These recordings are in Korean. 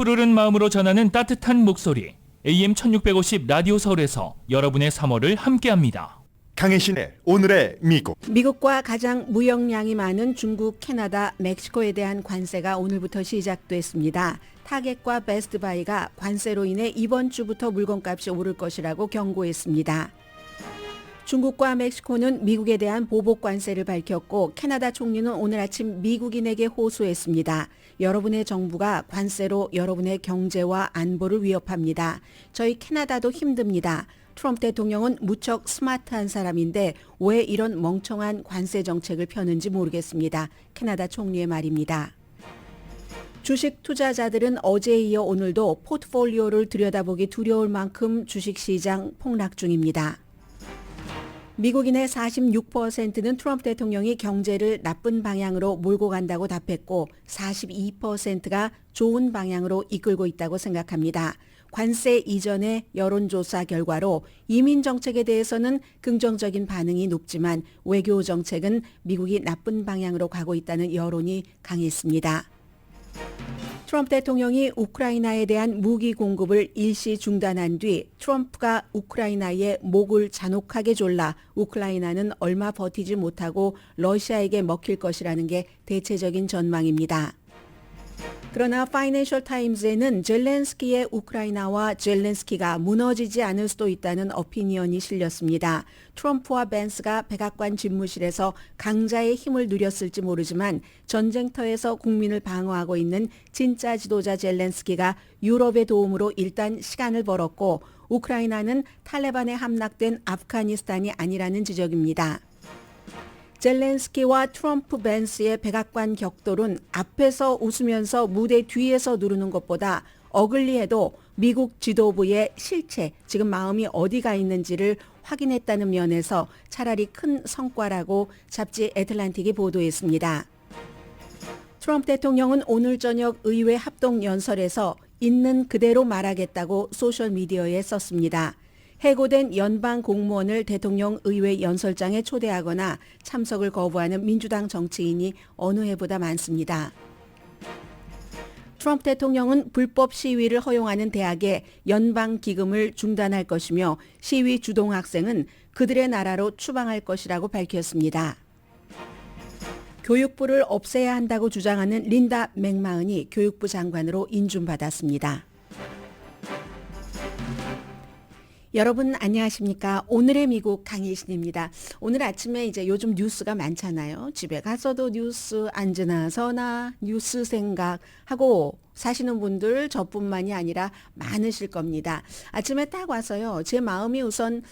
푸르른 마음으로 전하는 따뜻한 목소리 AM 1650 라디오 서울에서 여러분의 3월을 함께합니다. 강혜신의 오늘의 미국. 미국과 가장 무역량이 많은 중국, 캐나다, 멕시코에 대한 관세가 오늘부터 시작됐습니다. 타겟과 베스트바이가 관세로 인해 이번 주부터 물건값이 오를 것이라고 경고했습니다. 중국과 멕시코는 미국에 대한 보복 관세를 밝혔고 캐나다 총리는 오늘 아침 미국인에게 호소했습니다. 여러분의 정부가 관세로 여러분의 경제와 안보를 위협합니다. 저희 캐나다도 힘듭니다. 트럼프 대통령은 무척 스마트한 사람인데 왜 이런 멍청한 관세 정책을 펴는지 모르겠습니다. 캐나다 총리의 말입니다. 주식 투자자들은 어제에 이어 오늘도 포트폴리오를 들여다보기 두려울 만큼 주식시장 폭락 중입니다. 미국인의 46%는 트럼프 대통령이 경제를 나쁜 방향으로 몰고 간다고 답했고 42%가 좋은 방향으로 이끌고 있다고 생각합니다. 관세 이전의 여론조사 결과로 이민 정책에 대해서는 긍정적인 반응이 높지만 외교 정책은 미국이 나쁜 방향으로 가고 있다는 여론이 강했습니다. 트럼프 대통령이 우크라이나에 대한 무기 공급을 일시 중단한 뒤 트럼프가 우크라이나의 목을 잔혹하게 졸라 우크라이나는 얼마 버티지 못하고 러시아에게 먹힐 것이라는 게 대체적인 전망입니다. 그러나 파이낸셜 타임즈에는 젤렌스키의 우크라이나와 젤렌스키가 무너지지 않을 수도 있다는 오피니언이 실렸습니다. 트럼프와 벤스가 백악관 집무실에서 강자의 힘을 누렸을지 모르지만 전쟁터에서 국민을 방어하고 있는 진짜 지도자 젤렌스키가 유럽의 도움으로 일단 시간을 벌었고 우크라이나는 탈레반에 함락된 아프가니스탄이 아니라는 지적입니다. 젤렌스키와 트럼프 벤스의 백악관 격돌은 앞에서 웃으면서 무대 뒤에서 누르는 것보다 어글리해도 미국 지도부의 실체, 지금 마음이 어디가 있는지를 확인했다는 면에서 차라리 큰 성과라고 잡지 애틀란틱이 보도했습니다. 트럼프 대통령은 오늘 저녁 의회 합동연설에서 있는 그대로 말하겠다고 소셜미디어에 썼습니다. 해고된 연방 공무원을 대통령 의회 연설장에 초대하거나 참석을 거부하는 민주당 정치인이 어느 해보다 많습니다. 트럼프 대통령은 불법 시위를 허용하는 대학의 연방 기금을 중단할 것이며 시위 주동 학생은 그들의 나라로 추방할 것이라고 밝혔습니다. 교육부를 없애야 한다고 주장하는 린다 맥마흔이 교육부 장관으로 인준받았습니다. 여러분 안녕하십니까? 오늘의 미국 강혜신입니다. 오늘 아침에 이제 요즘 뉴스가 많잖아요. 집에 가서도 뉴스, 앉으나 서나 뉴스 생각하고 사시는 분들 저뿐만이 아니라 많으실 겁니다. 아침에 딱 와서요. 제 마음이 우선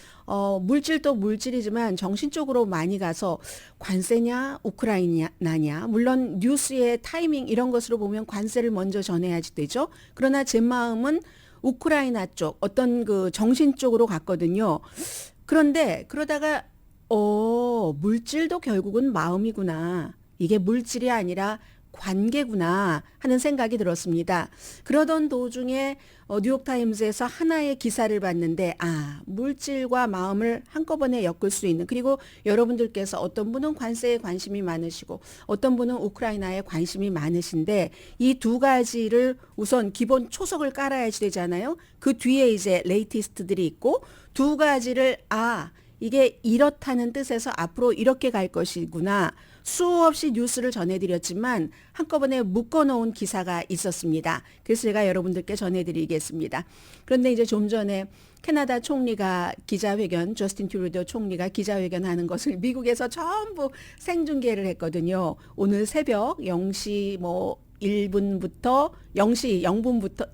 물질도 물질이지만 정신적으로 많이 가서 관세냐 우크라이나냐 물론 뉴스의 타이밍 이런 것으로 보면 관세를 먼저 전해야지 되죠. 그러나 제 마음은 우크라이나 쪽 어떤 그 정신 쪽으로 갔거든요. 그런데 그러다가 물질도 결국은 마음이구나. 이게 물질이 아니라 관계구나 하는 생각이 들었습니다. 그러던 도중에 뉴욕타임즈에서 하나의 기사를 봤는데 물질과 마음을 한꺼번에 엮을 수 있는 그리고 여러분들께서 어떤 분은 관세에 관심이 많으시고 어떤 분은 우크라이나에 관심이 많으신데 이 두 가지를 우선 기본 초석을 깔아야지 되잖아요. 그 뒤에 이제 레이티스트들이 있고 두 가지를 이게 이렇다는 뜻에서 앞으로 이렇게 갈 것이구나. 수없이 뉴스를 전해드렸지만 한꺼번에 묶어놓은 기사가 있었습니다. 그래서 제가 여러분들께 전해드리겠습니다. 그런데 이제 좀 전에 캐나다 총리가 기자회견, 저스틴 트루도 총리가 기자회견하는 것을 미국에서 전부 생중계를 했거든요. 오늘 새벽 0시 1분부터 0시 0분부터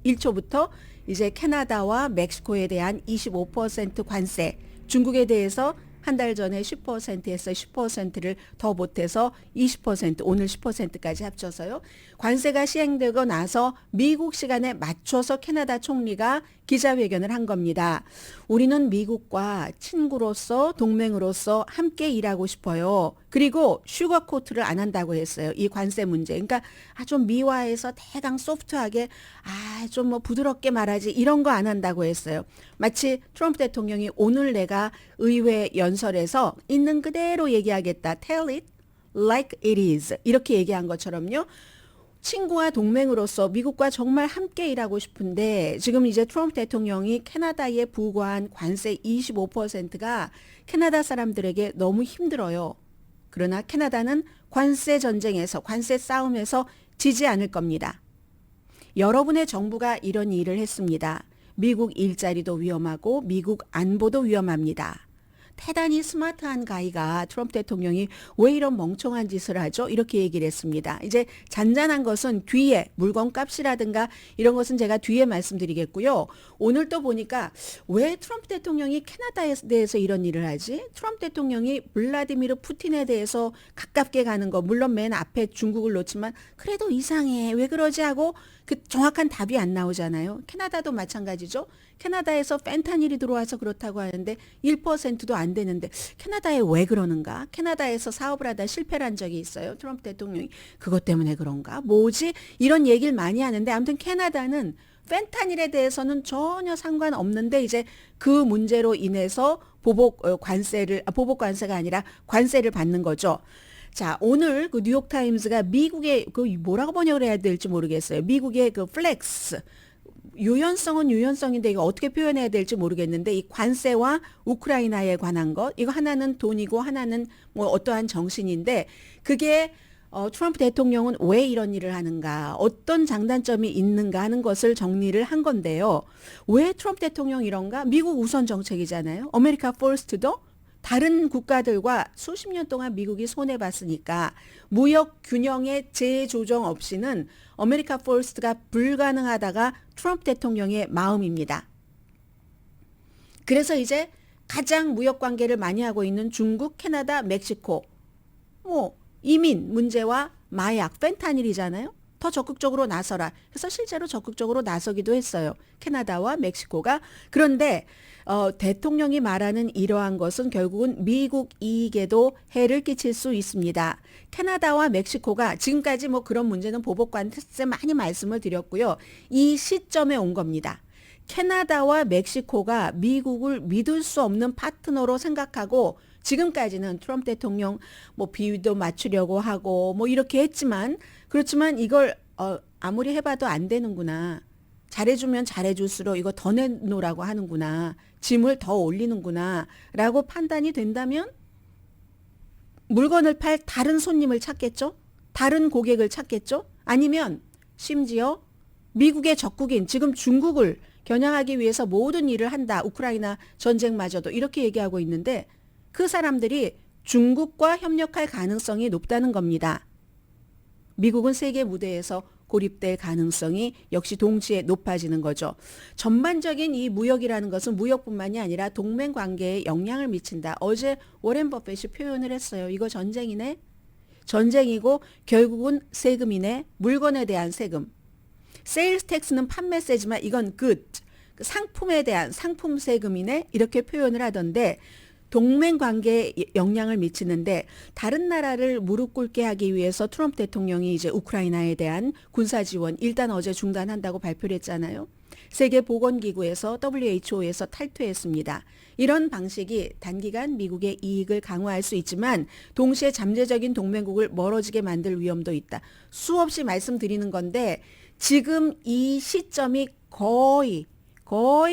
1초부터 이제 캐나다와 멕시코에 대한 25% 관세, 중국에 대해서 한 달 전에 10%에서 10%를 더 보태서 20%, 오늘 10%까지 합쳐서요. 관세가 시행되고 나서 미국 시간에 맞춰서 캐나다 총리가 기자회견을 한 겁니다. 우리는 미국과 친구로서 동맹으로서 함께 일하고 싶어요. 그리고 슈거코트를 안 한다고 했어요. 이 관세 문제. 그러니까 좀 미화해서 대강 소프트하게 좀 부드럽게 말하지 이런 거 안 한다고 했어요. 마치 트럼프 대통령이 오늘 내가 의회 연설에서 있는 그대로 얘기하겠다. Tell it like it is. 이렇게 얘기한 것처럼요. 친구와 동맹으로서 미국과 정말 함께 일하고 싶은데 지금 이제 트럼프 대통령이 캐나다에 부과한 관세 25%가 캐나다 사람들에게 너무 힘들어요. 그러나 캐나다는 관세 전쟁에서, 관세 싸움에서 지지 않을 겁니다. 여러분의 정부가 이런 일을 했습니다. 미국 일자리도 위험하고 미국 안보도 위험합니다. 대단히 스마트한 가이가 트럼프 대통령이 왜 이런 멍청한 짓을 하죠? 이렇게 얘기를 했습니다. 이제 잔잔한 것은 뒤에 물건값이라든가 이런 것은 제가 뒤에 말씀드리겠고요. 오늘 또 보니까 왜 트럼프 대통령이 캐나다에 대해서 이런 일을 하지? 트럼프 대통령이 블라디미르 푸틴에 대해서 가깝게 가는 거 물론 맨 앞에 중국을 놓지만 그래도 이상해. 왜 그러지 하고 그 정확한 답이 안 나오잖아요. 캐나다도 마찬가지죠. 캐나다에서 펜타닐이 들어와서 그렇다고 하는데 1%도 안 되는데 캐나다에 왜 그러는가? 캐나다에서 사업을 하다 실패를 한 적이 있어요. 트럼프 대통령이 그것 때문에 그런가? 뭐지? 이런 얘기를 많이 하는데 아무튼 캐나다는 펜타닐에 대해서는 전혀 상관없는데 이제 그 문제로 인해서 보복 관세가 아니라 관세를 받는 거죠. 자, 오늘 그 뉴욕타임스가 미국의 그 뭐라고 번역을 해야 될지 모르겠어요. 미국의 그 플렉스 유연성은 유연성인데 이거 어떻게 표현해야 될지 모르겠는데 이 관세와 우크라이나에 관한 것 이거 하나는 돈이고 하나는 뭐 어떠한 정신인데 그게 트럼프 대통령은 왜 이런 일을 하는가 어떤 장단점이 있는가 하는 것을 정리를 한 건데요. 왜 트럼프 대통령 이런가? 미국 우선 정책이잖아요. 아메리카 퍼스트도 다른 국가들과 수십 년 동안 미국이 손해봤으니까 무역 균형의 재조정 없이는 아메리카 퍼스트가 불가능하다가 트럼프 대통령의 마음입니다. 그래서 이제 가장 무역 관계를 많이 하고 있는 중국, 캐나다, 멕시코 뭐 이민 문제와 마약, 펜타닐이잖아요. 더 적극적으로 나서라. 그래서 실제로 적극적으로 나서기도 했어요. 캐나다와 멕시코가. 그런데 대통령이 말하는 이러한 것은 결국은 미국 이익에도 해를 끼칠 수 있습니다. 캐나다와 멕시코가 지금까지 뭐 그런 문제는 보복관세 많이 말씀을 드렸고요. 이 시점에 온 겁니다. 캐나다와 멕시코가 미국을 믿을 수 없는 파트너로 생각하고 지금까지는 트럼프 대통령 뭐 비위도 맞추려고 하고 뭐 이렇게 했지만 그렇지만 이걸 아무리 해봐도 안 되는구나. 잘해주면 잘해줄수록 이거 더 내놓으라고 하는구나. 짐을 더 올리는구나. 라고 판단이 된다면 물건을 팔 다른 손님을 찾겠죠? 다른 고객을 찾겠죠? 아니면 심지어 미국의 적국인 지금 중국을 겨냥하기 위해서 모든 일을 한다. 우크라이나 전쟁마저도 이렇게 얘기하고 있는데 그 사람들이 중국과 협력할 가능성이 높다는 겁니다. 미국은 세계 무대에서 고립될 가능성이 역시 동시에 높아지는 거죠. 전반적인 이 무역이라는 것은 무역뿐만이 아니라 동맹 관계에 영향을 미친다. 어제 워렌 버핏이 표현을 했어요. 이거 전쟁이네. 전쟁이고 결국은 세금이네. 물건에 대한 세금. 세일스 텍스는 판매세지만 이건 good. 상품에 대한 상품 세금이네. 이렇게 표현을 하던데 동맹 관계에 영향을 미치는데 다른 나라를 무릎 꿇게 하기 위해서 트럼프 대통령이 이제 우크라이나에 대한 군사 지원 일단 어제 중단한다고 발표를 했잖아요. 세계보건기구에서 WHO에서 탈퇴했습니다. 이런 방식이 단기간 미국의 이익을 강화할 수 있지만 동시에 잠재적인 동맹국을 멀어지게 만들 위험도 있다. 수없이 말씀드리는 건데 지금 이 시점이 거의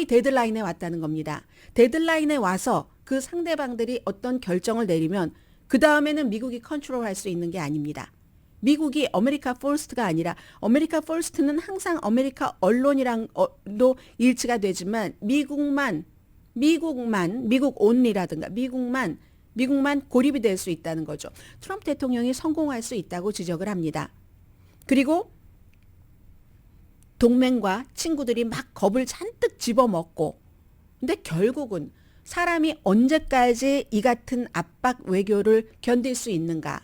데드라인에 왔다는 겁니다. 데드라인에 와서 그 상대방들이 어떤 결정을 내리면 그 다음에는 미국이 컨트롤할 수 있는 게 아닙니다. 미국이 아메리카 퍼스트가 아니라 아메리카 퍼스트는 항상 아메리카 언론이랑도 일치가 되지만 미국 온리라든가 미국만 고립이 될 수 있다는 거죠. 트럼프 대통령이 성공할 수 있다고 지적을 합니다. 그리고 동맹과 친구들이 막 겁을 잔뜩 집어먹고 근데 결국은 사람이 언제까지 이 같은 압박 외교를 견딜 수 있는가?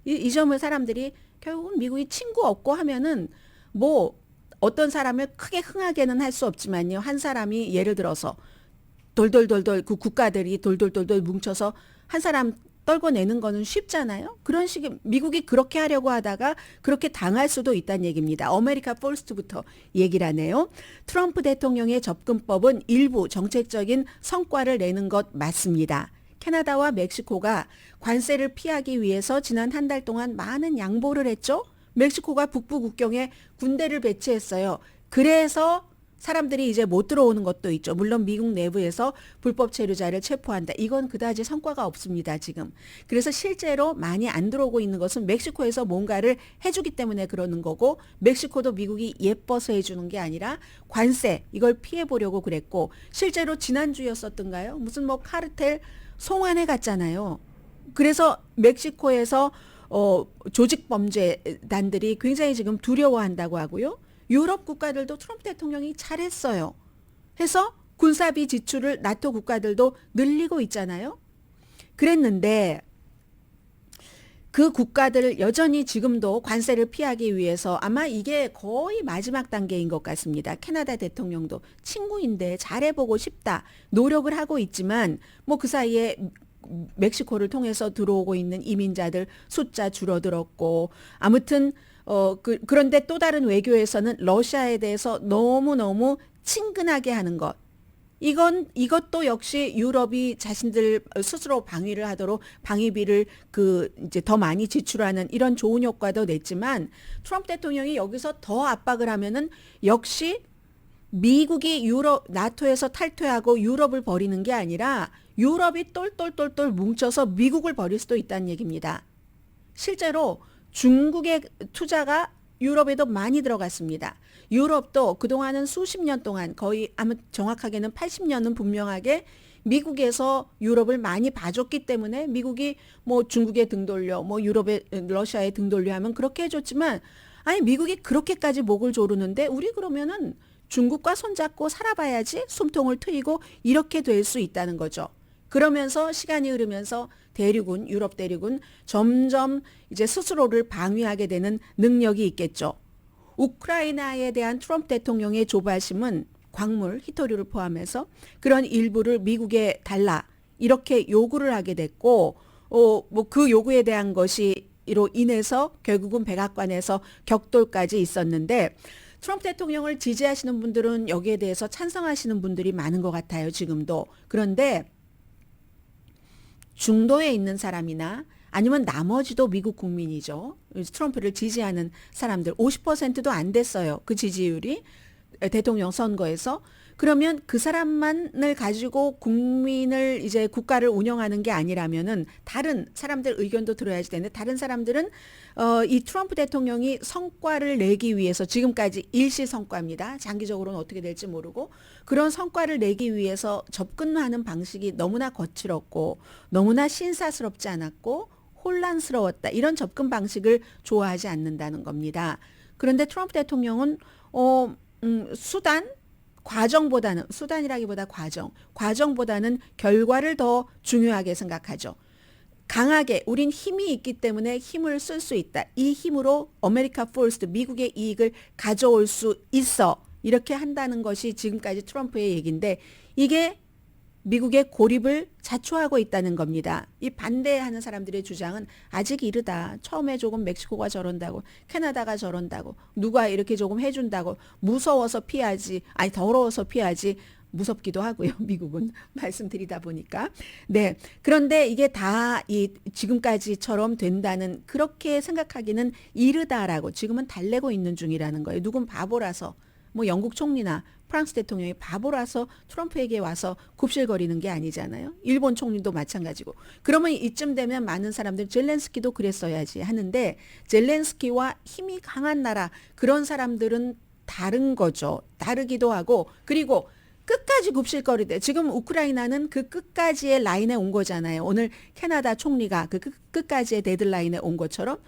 이 점을 사람들이 결국은 미국이 친구 없고 하면은 뭐 어떤 사람을 크게 흥하게는 할 수 없지만요. 한 사람이 예를 들어서 돌돌돌돌 그 국가들이 돌돌돌돌 뭉쳐서 한 사람 떨궈내는 거는 쉽잖아요. 그런 식의 미국이 그렇게 하려고 하다가 그렇게 당할 수도 있다는 얘기입니다. 아메리카 퍼스트부터 얘기를 하네요. 트럼프 대통령의 접근법은 일부 정책적인 성과를 내는 것 맞습니다. 캐나다와 멕시코가 관세를 피하기 위해서 지난 한 달 동안 많은 양보를 했죠. 멕시코가 북부 국경에 군대를 배치했어요. 그래서 사람들이 이제 못 들어오는 것도 있죠. 물론 미국 내부에서 불법 체류자를 체포한다. 이건 그다지 성과가 없습니다, 지금. 그래서 실제로 많이 안 들어오고 있는 것은 멕시코에서 뭔가를 해주기 때문에 그러는 거고, 멕시코도 미국이 예뻐서 해주는 게 아니라 관세, 이걸 피해보려고 그랬고, 실제로 지난주였었던가요? 무슨 뭐 카르텔 송환해 갔잖아요. 그래서 멕시코에서 조직범죄단들이 굉장히 지금 두려워한다고 하고요. 유럽 국가들도 트럼프 대통령이 잘했어요. 해서 군사비 지출을 나토 국가들도 늘리고 있잖아요. 그랬는데 그 국가들 여전히 지금도 관세를 피하기 위해서 아마 이게 거의 마지막 단계인 것 같습니다. 캐나다 대통령도 친구인데 잘해보고 싶다 노력을 하고 있지만 뭐 그 사이에 멕시코를 통해서 들어오고 있는 이민자들 숫자 줄어들었고 아무튼 그런데 또 다른 외교에서는 러시아에 대해서 너무너무 친근하게 하는 것. 이것도 역시 유럽이 자신들 스스로 방위를 하도록 방위비를 이제 더 많이 지출하는 이런 좋은 효과도 냈지만 트럼프 대통령이 여기서 더 압박을 하면은 역시 미국이 나토에서 탈퇴하고 유럽을 버리는 게 아니라 유럽이 똘똘똘똘 뭉쳐서 미국을 버릴 수도 있다는 얘기입니다. 실제로 중국의 투자가 유럽에도 많이 들어갔습니다. 유럽도 그동안은 수십 년 동안 거의 아마 정확하게는 80년은 분명하게 미국에서 유럽을 많이 봐줬기 때문에 미국이 뭐 중국에 등 돌려 뭐 러시아에 등 돌려 하면 그렇게 해줬지만 아니 미국이 그렇게까지 목을 조르는데 우리 그러면은 중국과 손잡고 살아봐야지 숨통을 트이고 이렇게 될 수 있다는 거죠. 그러면서 시간이 흐르면서 유럽 대륙은 점점 이제 스스로를 방위하게 되는 능력이 있겠죠. 우크라이나에 대한 트럼프 대통령의 조바심은 광물, 히토류를 포함해서 그런 일부를 미국에 달라 이렇게 요구를 하게 됐고, 뭐 그 요구에 대한 것이로 인해서 결국은 백악관에서 격돌까지 있었는데 트럼프 대통령을 지지하시는 분들은 여기에 대해서 찬성하시는 분들이 많은 것 같아요, 지금도. 그런데 중도에 있는 사람이나 아니면 나머지도 미국 국민이죠. 트럼프를 지지하는 사람들 50%도 안 됐어요. 그 지지율이 대통령 선거에서. 그러면 그 사람만을 가지고 국가를 운영하는 게 아니라면은 다른 사람들 의견도 들어야지 되는데 다른 사람들은 이 트럼프 대통령이 성과를 내기 위해서 지금까지 일시 성과입니다. 장기적으로는 어떻게 될지 모르고 그런 성과를 내기 위해서 접근하는 방식이 너무나 거칠었고 너무나 신사스럽지 않았고 혼란스러웠다. 이런 접근 방식을 좋아하지 않는다는 겁니다. 그런데 트럼프 대통령은 과정보다는 결과를 더 중요하게 생각하죠. 강하게 우린 힘이 있기 때문에 힘을 쓸 수 있다. 이 힘으로 아메리카 퍼스트 미국의 이익을 가져올 수 있어. 이렇게 한다는 것이 지금까지 트럼프의 얘기인데 이게 미국의 고립을 자초하고 있다는 겁니다. 이 반대하는 사람들의 주장은 아직 이르다. 처음에 조금 멕시코가 저런다고, 캐나다가 저런다고, 누가 이렇게 조금 해준다고, 무서워서 피하지, 아니 더러워서 피하지, 무섭기도 하고요. 미국은 말씀드리다 보니까. 네. 그런데 이게 다 지금까지처럼 된다는 그렇게 생각하기는 이르다라고 지금은 달래고 있는 중이라는 거예요. 누군 바보라서 뭐 영국 총리나 프랑스 대통령이 바보라서 트럼프에게 와서 굽실거리는 게 아니잖아요. 일본 총리도 마찬가지고. 그러면 이쯤 되면 많은 사람들 젤렌스키도 그랬어야지 하는데 젤렌스키와 힘이 강한 나라 그런 사람들은 다른 거죠. 다르기도 하고 그리고 끝까지 굽실거리대. 지금 우크라이나는 그 끝까지의 라인에 온 거잖아요. 오늘 캐나다 총리가 그 끝까지의 데드라인에 온 것처럼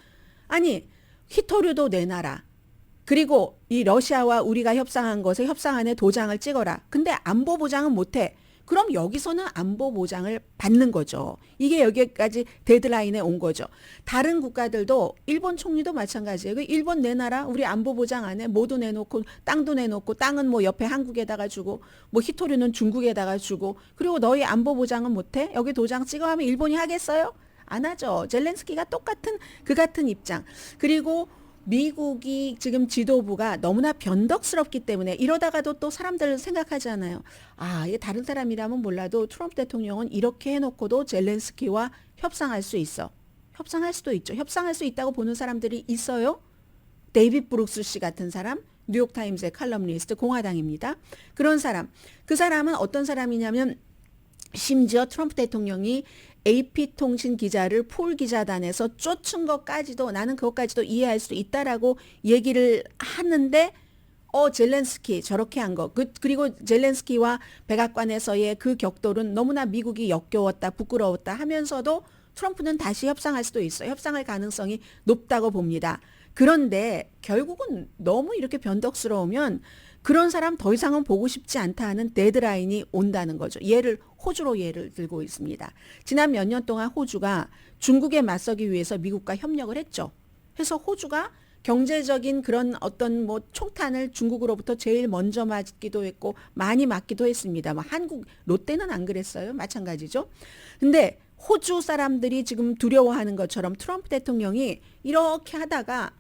아니 히토류도 내놔라. 그리고 이 러시아와 우리가 협상한 것에 협상안에 도장을 찍어라. 근데 안보 보장은 못해. 그럼 여기서는 안보 보장을 받는 거죠. 이게 여기까지 데드라인에 온 거죠. 다른 국가들도 일본 총리도 마찬가지예요. 일본 내놔라. 우리 안보 보장 안 해. 뭐도 내놓고 땅도 내놓고 땅은 뭐 옆에 한국에다가 주고 뭐 히토류는 중국에다가 주고 그리고 너희 안보 보장은 못해. 여기 도장 찍어 하면 일본이 하겠어요? 안 하죠. 젤렌스키가 그 같은 입장. 그리고 미국이 지금 지도부가 너무나 변덕스럽기 때문에 이러다가도 또 사람들 생각하잖아요. 아, 이게 다른 사람이라면 몰라도 트럼프 대통령은 이렇게 해놓고도 젤렌스키와 협상할 수 있어. 협상할 수도 있죠. 협상할 수 있다고 보는 사람들이 있어요. 데이빗 브룩스 씨 같은 사람, 뉴욕타임즈의 칼럼니스트, 공화당입니다. 그런 사람. 그 사람은 어떤 사람이냐면 심지어 트럼프 대통령이 AP통신 기자를 폴 기자단에서 쫓은 것까지도 나는 그것까지도 이해할 수 있다라고 얘기를 하는데 젤렌스키 저렇게 한 거. 그리고 젤렌스키와 백악관에서의 그 격돌은 너무나 미국이 역겨웠다, 부끄러웠다 하면서도 트럼프는 다시 협상할 수도 있어요. 협상할 가능성이 높다고 봅니다. 그런데 결국은 너무 이렇게 변덕스러우면 그런 사람 더 이상은 보고 싶지 않다 하는 데드라인이 온다는 거죠. 호주로 예를 들고 있습니다. 지난 몇 년 동안 호주가 중국에 맞서기 위해서 미국과 협력을 했죠. 그래서 호주가 경제적인 그런 어떤 뭐 총탄을 중국으로부터 제일 먼저 맞기도 했고 많이 맞기도 했습니다. 한국 롯데는 안 그랬어요. 마찬가지죠. 근데 호주 사람들이 지금 두려워하는 것처럼 트럼프 대통령이 이렇게 하다가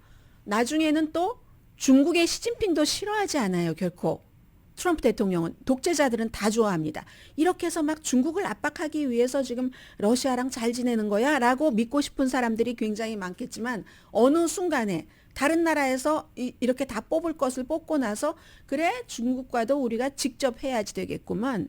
나중에는 또 중국의 시진핑도 싫어하지 않아요. 결코. 트럼프 대통령은 독재자들은 다 좋아합니다. 이렇게 해서 막 중국을 압박하기 위해서 지금 러시아랑 잘 지내는 거야 라고 믿고 싶은 사람들이 굉장히 많겠지만 어느 순간에 다른 나라에서 이렇게 다 뽑을 것을 뽑고 나서 그래 중국과도 우리가 직접 해야지 되겠구만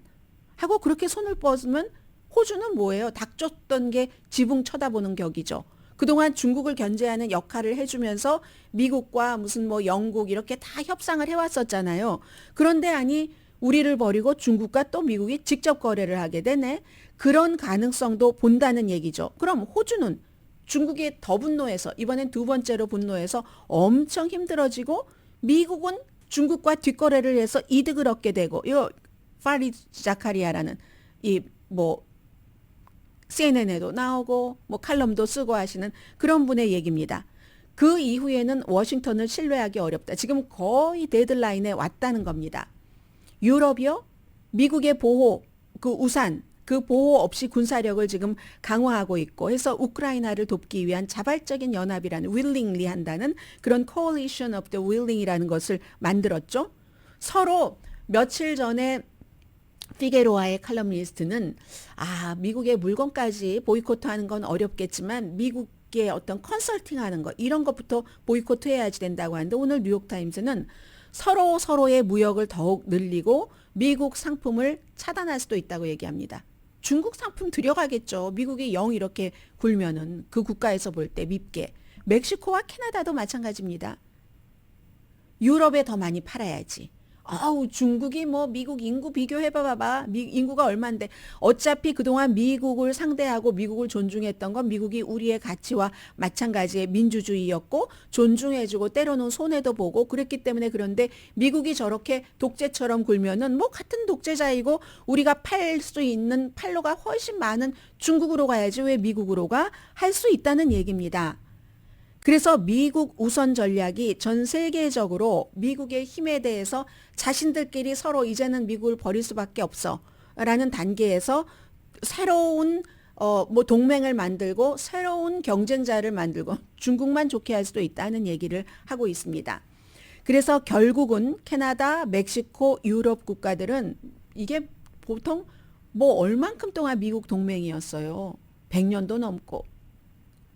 하고 그렇게 손을 뻗으면 호주는 뭐예요? 닥쳤던 게 지붕 쳐다보는 격이죠. 그동안 중국을 견제하는 역할을 해주면서 미국과 무슨 뭐 영국 이렇게 다 협상을 해왔었잖아요. 그런데 아니 우리를 버리고 중국과 또 미국이 직접 거래를 하게 되네. 그런 가능성도 본다는 얘기죠. 그럼 호주는 중국이 더 분노해서 이번엔 두 번째로 분노해서 엄청 힘들어지고 미국은 중국과 뒷거래를 해서 이득을 얻게 되고 이거 파리드 자카리아라는 이 뭐 CNN에도 나오고 뭐 칼럼도 쓰고 하시는 그런 분의 얘기입니다. 그 이후에는 워싱턴을 신뢰하기 어렵다. 지금 거의 데드라인에 왔다는 겁니다. 유럽이요? 미국의 보호, 그 우산, 그 보호 없이 군사력을 지금 강화하고 있고 해서 우크라이나를 돕기 위한 자발적인 연합이라는 willingly 한다는 그런 coalition of the willing이라는 것을 만들었죠. 서로 며칠 전에 피게로아의 칼럼니스트는 미국의 물건까지 보이콧하는 건 어렵겠지만 미국의 어떤 컨설팅하는 거 이런 것부터 보이콧해야지 된다고 하는데 오늘 뉴욕타임스는 서로의 무역을 더욱 늘리고 미국 상품을 차단할 수도 있다고 얘기합니다. 중국 상품 들여가겠죠. 미국이 영 이렇게 굴면은 그 국가에서 볼 때 밉게. 멕시코와 캐나다도 마찬가지입니다. 유럽에 더 많이 팔아야지. 중국이 뭐 미국 인구 비교해봐봐. 인구가 얼만데. 어차피 그동안 미국을 상대하고 미국을 존중했던 건 미국이 우리의 가치와 마찬가지의 민주주의였고 존중해주고 때로는 손해도 보고 그랬기 때문에 그런데 미국이 저렇게 독재처럼 굴면은 뭐 같은 독재자이고 우리가 팔 수 있는 판로가 훨씬 많은 중국으로 가야지 왜 미국으로 가? 할 수 있다는 얘기입니다. 그래서 미국 우선 전략이 전 세계적으로 미국의 힘에 대해서 자신들끼리 서로 이제는 미국을 버릴 수밖에 없어 라는 단계에서 새로운 동맹을 만들고 새로운 경쟁자를 만들고 중국만 좋게 할 수도 있다는 얘기를 하고 있습니다. 그래서 결국은 캐나다, 멕시코, 유럽 국가들은 이게 보통 뭐 얼만큼 동안 미국 동맹이었어요. 100년도 넘고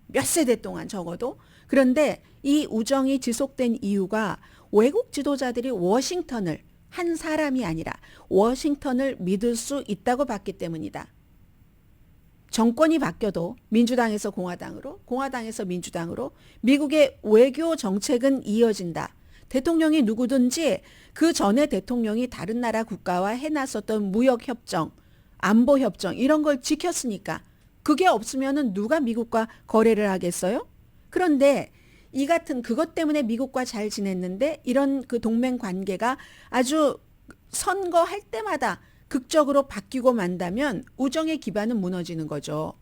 몇 세대 동안 적어도. 그런데 이 우정이 지속된 이유가 외국 지도자들이 워싱턴을 한 사람이 아니라 워싱턴을 믿을 수 있다고 봤기 때문이다. 정권이 바뀌어도 민주당에서 공화당으로, 공화당에서 민주당으로 미국의 외교 정책은 이어진다. 대통령이 누구든지 그 전에 대통령이 다른 나라 국가와 해놨었던 무역협정, 안보협정 이런 걸 지켰으니까 그게 없으면은 누가 미국과 거래를 하겠어요? 그런데 이 같은 그것 때문에 미국과 잘 지냈는데 이런 그 동맹 관계가 아주 선거할 때마다 극적으로 바뀌고 만다면 우정의 기반은 무너지는 거죠.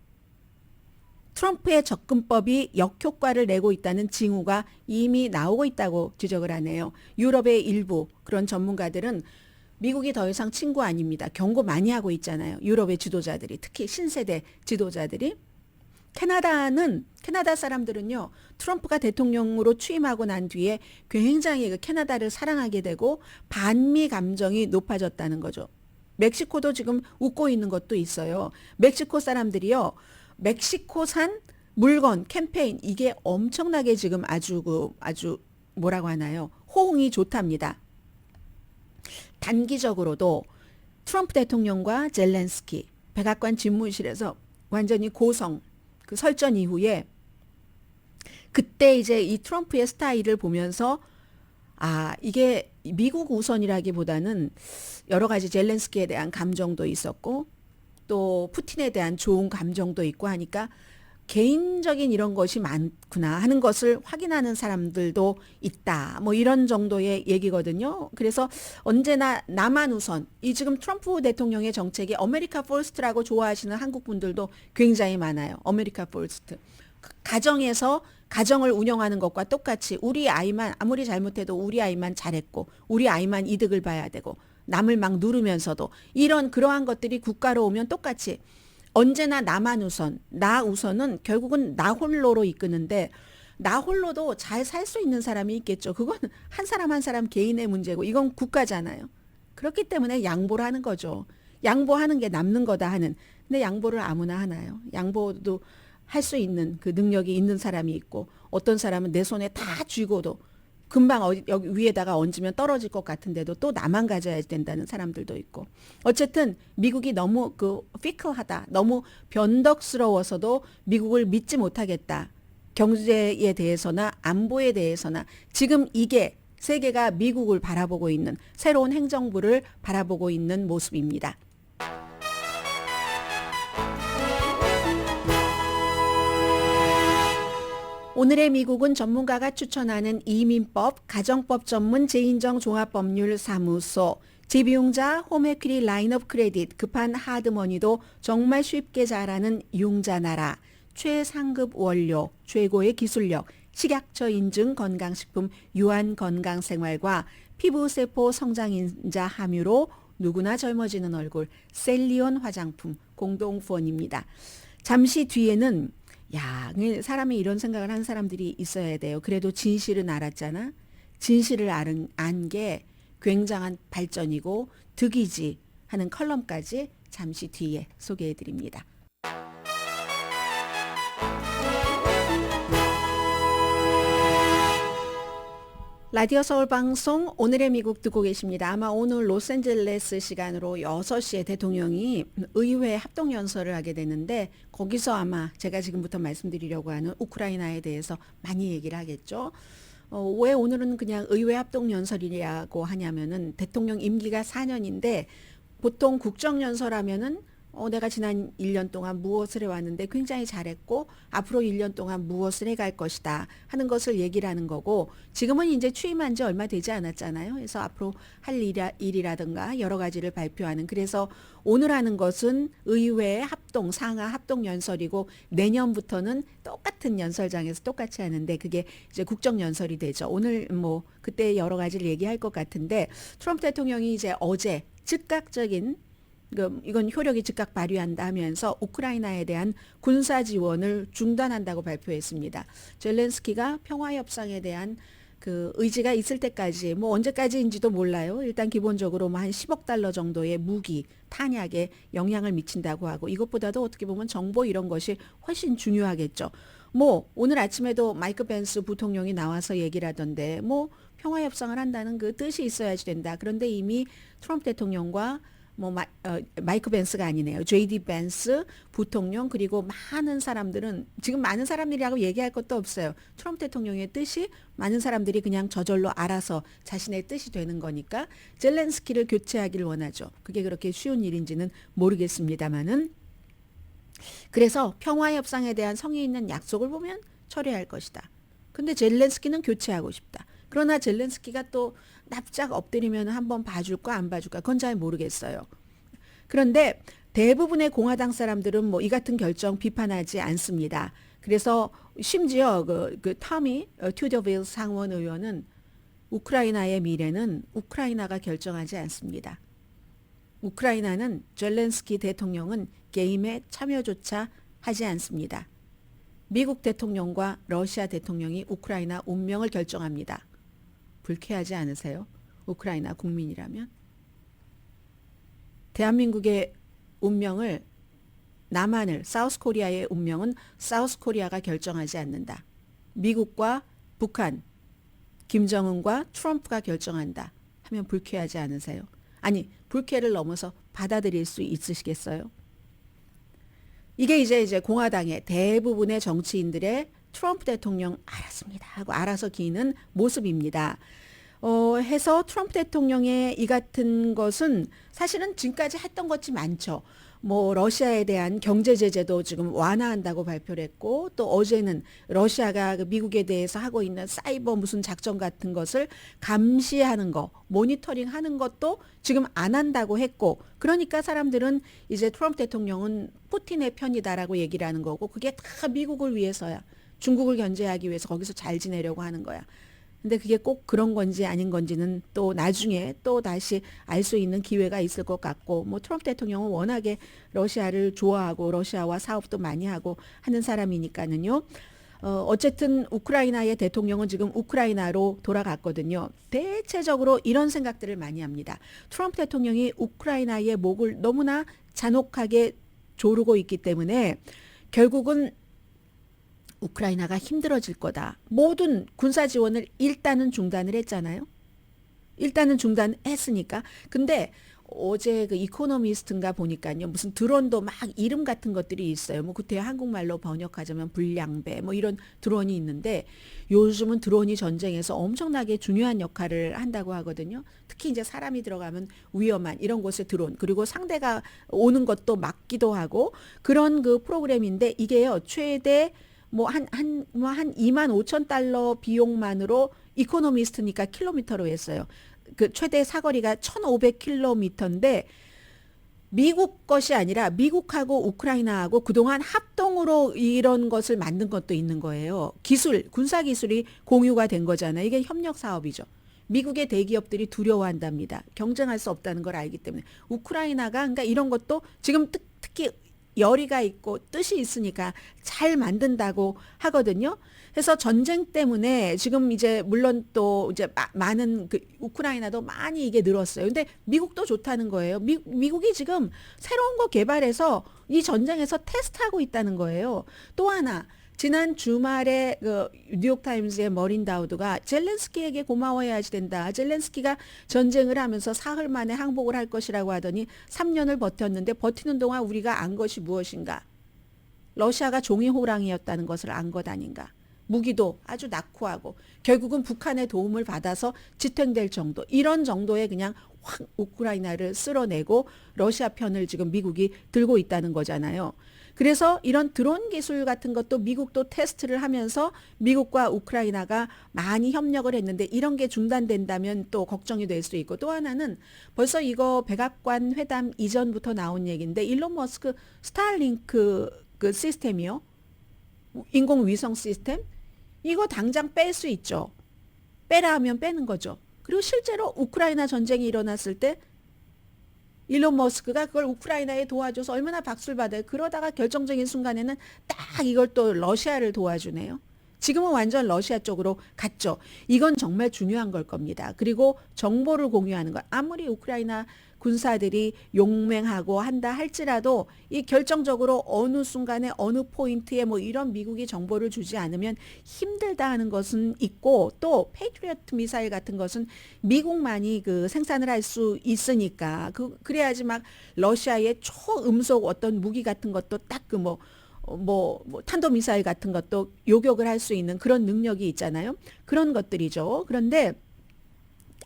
트럼프의 접근법이 역효과를 내고 있다는 징후가 이미 나오고 있다고 지적을 하네요. 유럽의 일부 그런 전문가들은 미국이 더 이상 친구 아닙니다. 경고 많이 하고 있잖아요. 유럽의 지도자들이 특히 신세대 지도자들이. 캐나다 사람들은요. 트럼프가 대통령으로 취임하고 난 뒤에 굉장히 그 캐나다를 사랑하게 되고 반미 감정이 높아졌다는 거죠. 멕시코도 지금 웃고 있는 것도 있어요. 멕시코 사람들이요. 멕시코산 물건 캠페인 이게 엄청나게 지금 아주 뭐라고 하나요? 호응이 좋답니다. 단기적으로도 트럼프 대통령과 젤렌스키 백악관 집무실에서 완전히 고성 그 설전 이후에 그때 이제 이 트럼프의 스타일을 보면서 이게 미국 우선이라기보다는 여러 가지 젤렌스키에 대한 감정도 있었고 또 푸틴에 대한 좋은 감정도 있고 하니까 개인적인 이런 것이 많구나 하는 것을 확인하는 사람들도 있다. 뭐 이런 정도의 얘기거든요. 그래서 언제나 나만 우선. 이 지금 트럼프 대통령의 정책이 아메리카 퍼스트라고 좋아하시는 한국 분들도 굉장히 많아요. 아메리카 퍼스트. 가정에서 가정을 운영하는 것과 똑같이 우리 아이만 아무리 잘못해도 우리 아이만 잘했고 우리 아이만 이득을 봐야 되고 남을 막 누르면서도 그러한 것들이 국가로 오면 똑같이 언제나 나만 우선, 나 우선은 결국은 나 홀로로 이끄는데 나 홀로도 잘 살 수 있는 사람이 있겠죠. 그건 한 사람 한 사람 개인의 문제고 이건 국가잖아요. 그렇기 때문에 양보를 하는 거죠. 양보하는 게 남는 거다 하는. 근데 양보를 아무나 하나요? 양보도 할 수 있는 그 능력이 있는 사람이 있고 어떤 사람은 내 손에 다 쥐고도 금방 여기 위에다가 얹으면 떨어질 것 같은데도 또 나만 가져야 된다는 사람들도 있고 어쨌든 미국이 너무 피클하다 너무 변덕스러워서도 미국을 믿지 못하겠다 경제에 대해서나 안보에 대해서나 지금 이게 세계가 미국을 바라보고 있는 새로운 행정부를 바라보고 있는 모습입니다. 오늘의 미국은 전문가가 추천하는 이민법, 가정법 전문 재인정 종합법률사무소, 제비용자 홈에퀴리 라인업 크레딧, 급한 하드머니도 정말 쉽게 잘하는 융자나라, 최상급 원료, 최고의 기술력, 식약처 인증 건강식품 유한건강생활과 피부세포 성장인자 함유로 누구나 젊어지는 얼굴, 셀리온 화장품 공동후원입니다. 잠시 뒤에는 사람이 이런 생각을 한 사람들이 있어야 돼요. 그래도 진실은 알았잖아. 진실을 안 게 굉장한 발전이고 득이지 하는 컬럼까지 잠시 뒤에 소개해 드립니다. 라디오 서울 방송 오늘의 미국 듣고 계십니다. 아마 오늘 로스앤젤레스 시간으로 6시에 대통령이 의회 합동연설을 하게 되는데 거기서 아마 제가 지금부터 말씀드리려고 하는 우크라이나에 대해서 많이 얘기를 하겠죠. 왜 오늘은 그냥 의회 합동연설이라고 하냐면은 대통령 임기가 4년인데 보통 국정연설하면은 내가 지난 1년 동안 무엇을 해왔는데 굉장히 잘했고 앞으로 1년 동안 무엇을 해갈 것이다 하는 것을 얘기를 하는 거고 지금은 이제 취임한 지 얼마 되지 않았잖아요. 그래서 앞으로 할 일이라든가 여러 가지를 발표하는 그래서 오늘 하는 것은 의회 합동 상하 합동 연설이고 내년부터는 똑같은 연설장에서 똑같이 하는데 그게 이제 국정연설이 되죠. 오늘 뭐 그때 여러 가지를 얘기할 것 같은데 트럼프 대통령이 이제 어제 즉각적인 이건 효력이 즉각 발휘한다 하면서 우크라이나에 대한 군사 지원을 중단한다고 발표했습니다. 젤렌스키가 평화협상에 대한 그 의지가 있을 때까지 뭐 언제까지인지도 몰라요. 일단 기본적으로 한 10억 달러 정도의 무기, 탄약에 영향을 미친다고 하고 이것보다도 어떻게 보면 정보 이런 것이 훨씬 중요하겠죠. 뭐 오늘 아침에도 마이크 펜스 부통령이 나와서 얘기를 하던데 뭐 평화협상을 한다는 그 뜻이 있어야지 된다. 그런데 이미 트럼프 대통령과 마이크 벤스가 아니네요. JD 벤스 부통령 그리고 많은 사람들은 지금 많은 사람들이라고 얘기할 것도 없어요. 트럼프 대통령의 뜻이 많은 사람들이 그냥 저절로 알아서 자신의 뜻이 되는 거니까 젤렌스키를 교체하기를 원하죠. 그게 그렇게 쉬운 일인지는 모르겠습니다만은 그래서 평화협상에 대한 성의 있는 약속을 보면 처리할 것이다. 근데 젤렌스키는 교체하고 싶다. 그러나 젤렌스키가 또 납작 엎드리면 한번 봐줄까 안 봐줄까 그건 잘 모르겠어요. 그런데 대부분의 공화당 사람들은 뭐 이 같은 결정 비판하지 않습니다. 그래서 심지어 그 터미 튜더빌 상원 의원은 우크라이나의 미래는 우크라이나가 결정하지 않습니다. 우크라이나는 젤렌스키 대통령은 게임에 참여조차 하지 않습니다. 미국 대통령과 러시아 대통령이 우크라이나 운명을 결정합니다. 불쾌하지 않으세요? 우크라이나 국민이라면? 대한민국의 운명을 남한을 사우스코리아의 운명은 사우스코리아가 결정하지 않는다. 미국과 북한 김정은과 트럼프가 결정한다 하면 불쾌하지 않으세요? 아니, 불쾌를 넘어서 받아들일 수 있으시겠어요? 이게 이제 공화당의 대부분의 정치인들의 트럼프 대통령 알았습니다 하고 알아서 기는 모습입니다. 해서 트럼프 대통령의 이 같은 것은 사실은 지금까지 했던 것이 많죠. 뭐 러시아에 대한 경제 제재도 지금 완화한다고 발표를 했고, 또 어제는 러시아가 미국에 대해서 하고 있는 사이버 무슨 작전 같은 것을 감시하는 거, 모니터링 하는 것도 지금 안 한다고 했고, 그러니까 사람들은 이제 트럼프 대통령은 푸틴의 편이다라고 얘기를 하는 거고, 그게 다 미국을 위해서야. 중국을 견제하기 위해서 거기서 잘 지내려고 하는 거야. 근데 그게 꼭 그런 건지 아닌 건지는 또 나중에 또 다시 알 수 있는 기회가 있을 것 같고, 뭐 트럼프 대통령은 워낙에 러시아를 좋아하고 러시아와 사업도 많이 하고 하는 사람이니까는요. 어쨌든 우크라이나의 대통령은 지금 우크라이나로 돌아갔거든요. 대체적으로 이런 생각들을 많이 합니다. 트럼프 대통령이 우크라이나의 목을 너무나 잔혹하게 조르고 있기 때문에 결국은 우크라이나가 힘들어질 거다. 모든 군사 지원을 일단은 중단을 했잖아요. 일단은 중단했으니까. 근데 어제 그 이코노미스트인가 보니까요. 무슨 드론도 막 이름 같은 것들이 있어요. 뭐 그때 한국말로 번역하자면 불량배 뭐 이런 드론이 있는데, 요즘은 드론이 전쟁에서 엄청나게 중요한 역할을 한다고 하거든요. 특히 이제 사람이 들어가면 위험한 이런 곳에 드론, 그리고 상대가 오는 것도 막기도 하고 그런 그 프로그램인데, 이게요 최대 뭐 한 2만 5천 달러 비용만으로, 이코노미스트니까 킬로미터로 했어요. 그 최대 사거리가 1,500km인데 미국 것이 아니라 미국하고 우크라이나하고 그동안 합동으로 이런 것을 만든 것도 있는 거예요. 기술, 군사 기술이 공유가 된 거잖아요. 이게 협력 사업이죠. 미국의 대기업들이 두려워한답니다. 경쟁할 수 없다는 걸 알기 때문에. 우크라이나가 그러니까 이런 것도 지금 특히 열의가 있고 뜻이 있으니까 잘 만든다고 하거든요. 그래서 전쟁 때문에 지금 이제 물론 또 이제 많은 그 우크라이나도 많이 이게 늘었어요. 근데 미국도 좋다는 거예요. 미국이 지금 새로운 거 개발해서 이 전쟁에서 테스트하고 있다는 거예요. 또 하나, 지난 주말에 그 뉴욕타임즈의 머린 다우드가 젤렌스키에게 고마워해야지 된다. 젤렌스키가 전쟁을 하면서 사흘 만에 항복을 할 것이라고 하더니 3년을 버텼는데 버티는 동안 우리가 안 것이 무엇인가? 러시아가 종이 호랑이였다는 것을 안 것 아닌가? 무기도 아주 낙후하고 결국은 북한의 도움을 받아서 지탱될 정도, 이런 정도의 그냥 확 우크라이나를 쓸어내고 러시아 편을 지금 미국이 들고 있다는 거잖아요. 그래서 이런 드론 기술 같은 것도 미국도 테스트를 하면서 미국과 우크라이나가 많이 협력을 했는데, 이런 게 중단된다면 또 걱정이 될 수 있고, 또 하나는 벌써 이거 백악관 회담 이전부터 나온 얘기인데, 일론 머스크 스타링크 그 시스템이요. 인공위성 시스템? 이거 당장 뺄 수 있죠. 빼라 하면 빼는 거죠. 그리고 실제로 우크라이나 전쟁이 일어났을 때 일론 머스크가 그걸 우크라이나에 도와줘서 얼마나 박수를 받아요. 그러다가 결정적인 순간에는 딱 이걸 또 러시아를 도와주네요. 지금은 완전 러시아 쪽으로 갔죠. 이건 정말 중요한 걸 겁니다. 그리고 정보를 공유하는 것. 아무리 우크라이나 군사들이 용맹하고 한다 할지라도 이 결정적으로 어느 순간에 어느 포인트에 뭐 이런 미국이 정보를 주지 않으면 힘들다 하는 것은 있고, 또 패트리어트 미사일 같은 것은 미국만이 그 생산을 할 수 있으니까 그래야지 막 러시아의 초음속 어떤 무기 같은 것도 딱 그 뭐 탄도미사일 같은 것도 요격을 할 수 있는 그런 능력이 있잖아요. 그런 것들이죠. 그런데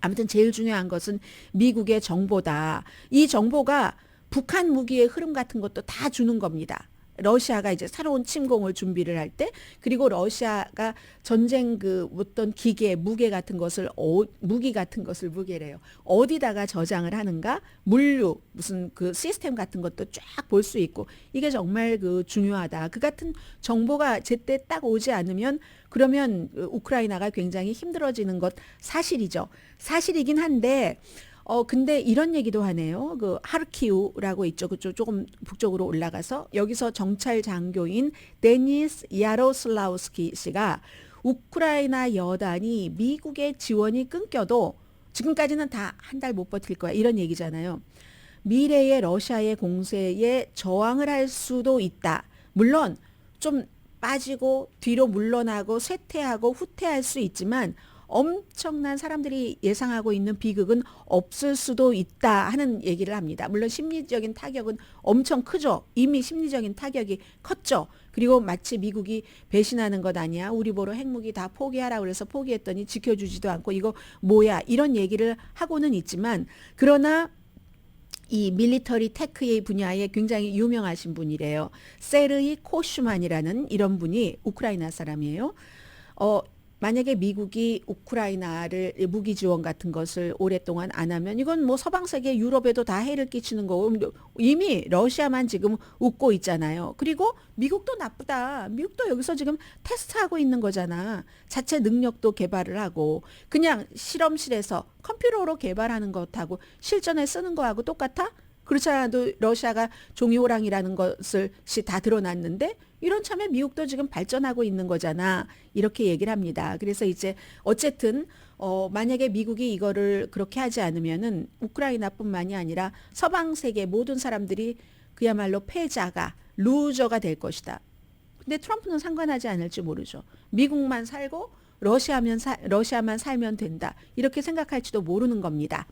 아무튼 제일 중요한 것은 미국의 정보다. 이 정보가 북한 무기의 흐름 같은 것도 다 주는 겁니다. 러시아가 이제 새로운 침공을 준비를 할 때, 그리고 러시아가 전쟁 그 어떤 기계, 무기 같은 것을 무게래요. 어디다가 저장을 하는가? 물류, 무슨 그 시스템 같은 것도 쫙 볼 수 있고, 이게 정말 그 중요하다. 그 같은 정보가 제때 딱 오지 않으면 그러면 우크라이나가 굉장히 힘들어지는 것 사실이죠. 사실이긴 한데, 근데 이런 얘기도 하네요. 그 하르키우라고 있죠. 그쪽 조금 북쪽으로 올라가서 여기서 정찰 장교인 데니스 야로슬라우스키 씨가 우크라이나 여단이 미국의 지원이 끊겨도 지금까지는 다 한 달 못 버틸 거야. 이런 얘기잖아요. 미래의 러시아의 공세에 저항을 할 수도 있다. 물론 좀 빠지고 뒤로 물러나고 쇠퇴하고 후퇴할 수 있지만 엄청난 사람들이 예상하고 있는 비극은 없을 수도 있다 하는 얘기를 합니다. 물론 심리적인 타격은 엄청 크죠. 이미 심리적인 타격이 컸죠. 그리고 마치 미국이 배신하는 것 아니야. 우리 보러 핵무기 다 포기하라 그래서 포기했더니 지켜주지도 않고 이거 뭐야 이런 얘기를 하고는 있지만 그러나 이 밀리터리 테크의 분야에 굉장히 유명하신 분이래요. 세르이 코슈만이라는 이런 분이 우크라이나 사람이에요. 만약에 미국이 우크라이나를 무기 지원 같은 것을 오랫동안 안 하면 이건 뭐 서방 세계 유럽에도 다 해를 끼치는 거고 이미 러시아만 지금 웃고 있잖아요. 그리고 미국도 나쁘다. 미국도 여기서 지금 테스트하고 있는 거잖아. 자체 능력도 개발을 하고 그냥 실험실에서 컴퓨터로 개발하는 것하고 실전에 쓰는 거하고 똑같아? 그렇지 않아도 러시아가 종이호랑이라는 것이 다 드러났는데 이런 참에 미국도 지금 발전하고 있는 거잖아. 이렇게 얘기를 합니다. 그래서 이제 어쨌든 만약에 미국이 이거를 그렇게 하지 않으면은 우크라이나뿐만이 아니라 서방 세계 모든 사람들이 그야말로 패자가 루저가 될 것이다. 근데 트럼프는 상관하지 않을지 모르죠. 미국만 살고 러시아만 살면 된다. 이렇게 생각할지도 모르는 겁니다.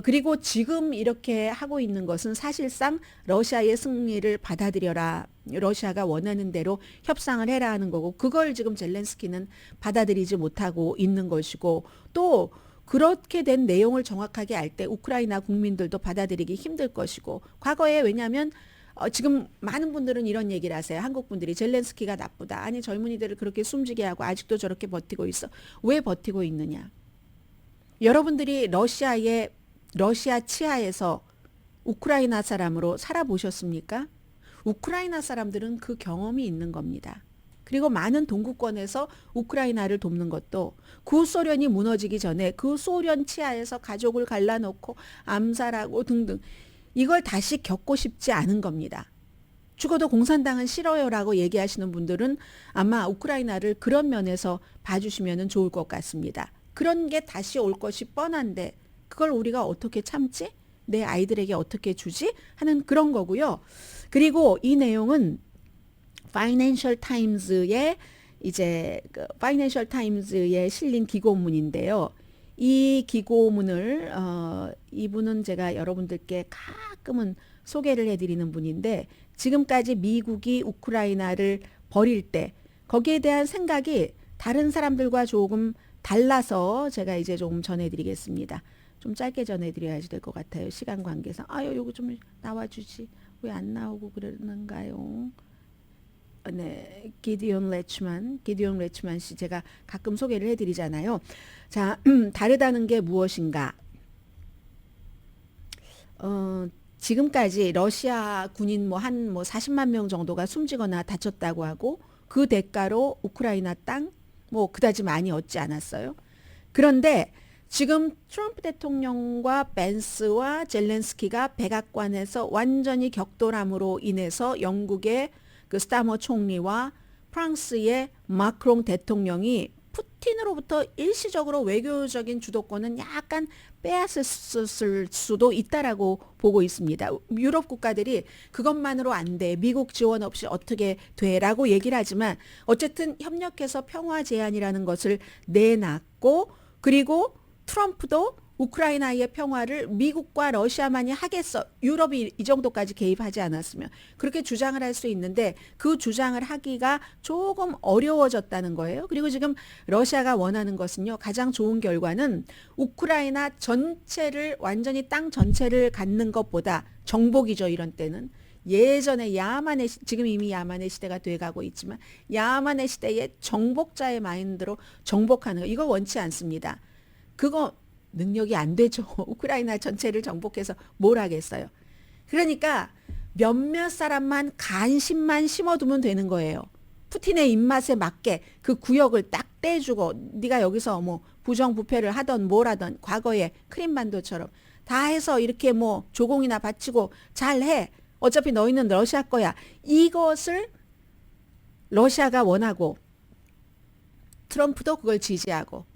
그리고 지금 이렇게 하고 있는 것은 사실상 러시아의 승리를 받아들여라. 러시아가 원하는 대로 협상을 해라 하는 거고 그걸 지금 젤렌스키는 받아들이지 못하고 있는 것이고 또 그렇게 된 내용을 정확하게 알 때 우크라이나 국민들도 받아들이기 힘들 것이고 과거에 왜냐하면 지금 많은 분들은 이런 얘기를 하세요. 한국 분들이 젤렌스키가 나쁘다. 아니 젊은이들을 그렇게 숨지게 하고 아직도 저렇게 버티고 있어. 왜 버티고 있느냐. 여러분들이 러시아 치하에서 우크라이나 사람으로 살아보셨습니까? 우크라이나 사람들은 그 경험이 있는 겁니다. 그리고 많은 동구권에서 우크라이나를 돕는 것도 구소련이 무너지기 전에 그 소련 치하에서 가족을 갈라놓고 암살하고 등등 이걸 다시 겪고 싶지 않은 겁니다. 죽어도 공산당은 싫어요라고 얘기하시는 분들은 아마 우크라이나를 그런 면에서 봐주시면 좋을 것 같습니다. 그런 게 다시 올 것이 뻔한데 그걸 우리가 어떻게 참지? 내 아이들에게 어떻게 주지? 하는 그런 거고요. 그리고 이 내용은 파이낸셜 타임즈에 파이낸셜 타임즈에 실린 기고문인데요. 이 기고문을 이분은 제가 여러분들께 가끔은 소개를 해드리는 분인데 지금까지 미국이 우크라이나를 버릴 때 거기에 대한 생각이 다른 사람들과 조금 달라서 제가 이제 조금 전해드리겠습니다. 좀 짧게 전해드려야지 될 것 같아요. 시간 관계상. 요거 좀 나와주지. 왜 안 나오고 그러는가요? 네, 기디온 레츠만 씨 제가 가끔 소개를 해드리잖아요. 자, 다르다는 게 무엇인가? 지금까지 러시아 군인 한 40만 명 정도가 숨지거나 다쳤다고 하고 그 대가로 우크라이나 땅 그다지 많이 얻지 않았어요. 그런데 지금 트럼프 대통령과 벤스와 젤렌스키가 백악관에서 완전히 격돌함으로 인해서 영국의 그 스타머 총리와 프랑스의 마크롱 대통령이 푸틴으로부터 일시적으로 외교적인 주도권은 약간 빼앗을 수도 있다라고 보고 있습니다. 유럽 국가들이 그것만으로 안 돼. 미국 지원 없이 어떻게 돼라고 얘기를 하지만 어쨌든 협력해서 평화 제안이라는 것을 내놨고 그리고 트럼프도 우크라이나의 평화를 미국과 러시아만이 하겠어. 유럽이 이 정도까지 개입하지 않았으면 그렇게 주장을 할 수 있는데 그 주장을 하기가 조금 어려워졌다는 거예요. 그리고 지금 러시아가 원하는 것은요. 가장 좋은 결과는 우크라이나 전체를 완전히 땅 전체를 갖는 것보다 정복이죠. 이런 때는. 예전에 야만의 지금 이미 야만의 시대가 돼가고 있지만 야만의 시대의 정복자의 마인드로 정복하는 거 이거 원치 않습니다. 그거 능력이 안 되죠. 우크라이나 전체를 정복해서 뭘 하겠어요. 그러니까 몇몇 사람만 관심만 심어두면 되는 거예요. 푸틴의 입맛에 맞게 그 구역을 딱 떼주고 네가 여기서 부정부패를 하던 뭘 하던 과거에 크림반도처럼 다 해서 이렇게 조공이나 바치고 잘해. 어차피 너희는 러시아 거야. 이것을 러시아가 원하고 트럼프도 그걸 지지하고